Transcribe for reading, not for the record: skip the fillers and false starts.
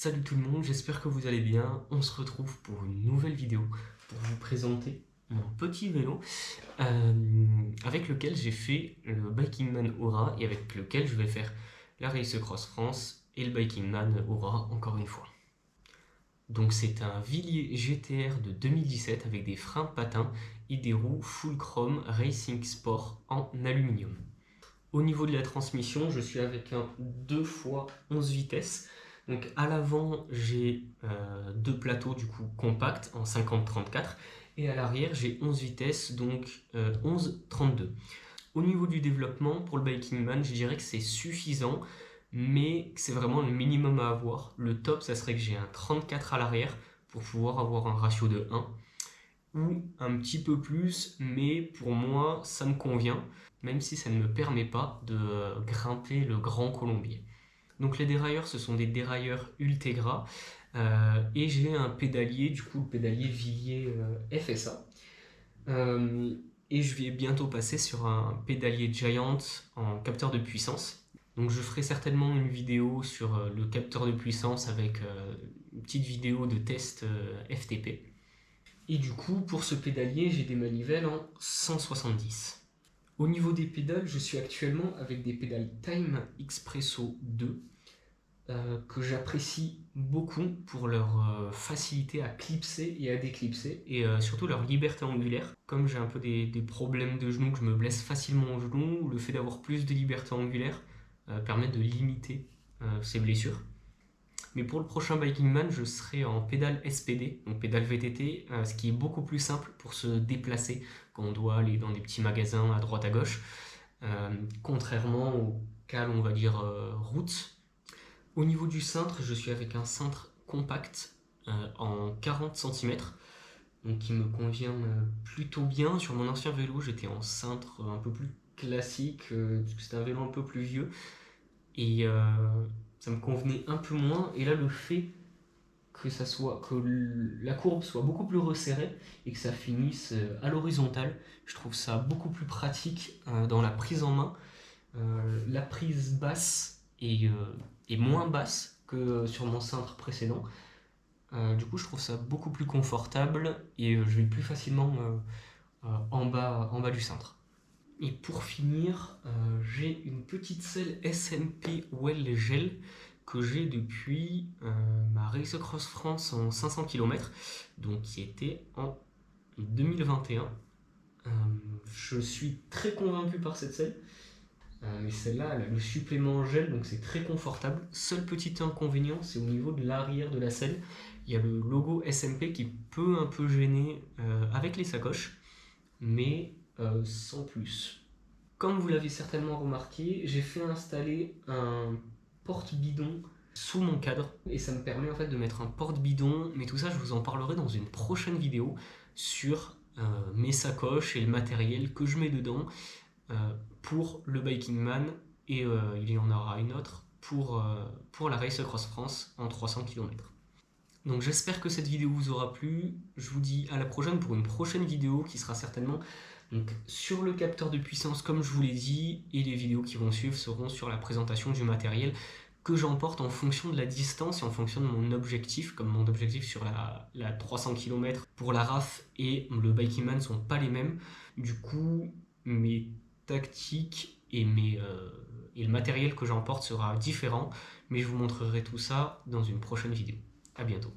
Salut tout le monde, j'espère que vous allez bien. On se retrouve pour une nouvelle vidéo pour vous présenter mon petit vélo avec lequel j'ai fait le Bikingman Aura et avec lequel je vais faire la Race Cross France et le Bikingman Aura encore une fois. Donc c'est un Villiers GTR de 2017 avec des freins patins et des roues full chrome Racing Sport en aluminium. Au niveau de la transmission, je suis avec un 2 fois 11 vitesses. Donc à l'avant, j'ai deux plateaux du coup compacts en 50-34 et à l'arrière, j'ai 11 vitesses, donc 11-32. Au niveau du développement, pour le Bikingman, je dirais que c'est suffisant, mais c'est vraiment le minimum à avoir. Le top, ça serait que j'ai un 34 à l'arrière pour pouvoir avoir un ratio de 1 ou un petit peu plus, mais pour moi, ça me convient, même si ça ne me permet pas de grimper le Grand Colombier. Donc les dérailleurs, ce sont des dérailleurs Ultegra, et j'ai un pédalier, du coup le pédalier Villiers FSA. Et je vais bientôt passer sur un pédalier Giant en capteur de puissance. Donc je ferai certainement une vidéo sur le capteur de puissance avec une petite vidéo de test FTP. Et du coup, pour ce pédalier, j'ai des manivelles en 170. Au niveau des pédales, je suis actuellement avec des pédales Time Expresso 2 que j'apprécie beaucoup pour leur facilité à clipser et à déclipser et surtout leur liberté angulaire. Comme j'ai un peu des problèmes de genoux, que je me blesse facilement au genou, le fait d'avoir plus de liberté angulaire permet de limiter ces blessures. Mais pour le prochain Bikingman, je serai en pédale SPD, donc pédale VTT, ce qui est beaucoup plus simple pour se déplacer quand on doit aller dans des petits magasins à droite à gauche, contrairement au cales, on va dire, route. Au niveau du cintre, je suis avec un cintre compact en 40 cm, donc qui me convient plutôt bien. Sur mon ancien vélo, j'étais en cintre un peu plus classique, c'était un vélo un peu plus vieux, et ça me convenait un peu moins. Et là, le fait que la courbe soit beaucoup plus resserrée et que ça finisse à l'horizontale, je trouve ça beaucoup plus pratique dans la prise en main. La prise basse est moins basse que sur mon cintre précédent. Du coup, je trouve ça beaucoup plus confortable et je vais plus facilement en bas du cintre. Et pour finir, j'ai une petite selle SMP Well Gel que j'ai depuis ma Race Cross France en 500 km, donc qui était en 2021. Je suis très convaincu par cette selle, mais celle-là, elle a le supplément gel, donc c'est très confortable. Seul petit inconvénient, c'est au niveau de l'arrière de la selle. Il y a le logo SMP qui peut un peu gêner avec les sacoches, mais sans plus. Comme vous l'avez certainement remarqué, j'ai fait installer un porte-bidon sous mon cadre et ça me permet en fait de mettre un porte-bidon, mais tout ça je vous en parlerai dans une prochaine vidéo sur mes sacoches et le matériel que je mets dedans pour le Bikingman et il y en aura une autre pour la Race Cross France en 300 km. Donc j'espère que cette vidéo vous aura plu. Je vous dis à la prochaine pour une prochaine vidéo qui sera certainement donc, sur le capteur de puissance comme je vous l'ai dit, et les vidéos qui vont suivre seront sur la présentation du matériel que j'emporte en fonction de la distance et en fonction de mon objectif, comme mon objectif sur la 300 km pour la RAF et le Bikingman ne sont pas les mêmes. Du coup, mes tactiques et le matériel que j'emporte sera différent, mais je vous montrerai tout ça dans une prochaine vidéo. À bientôt.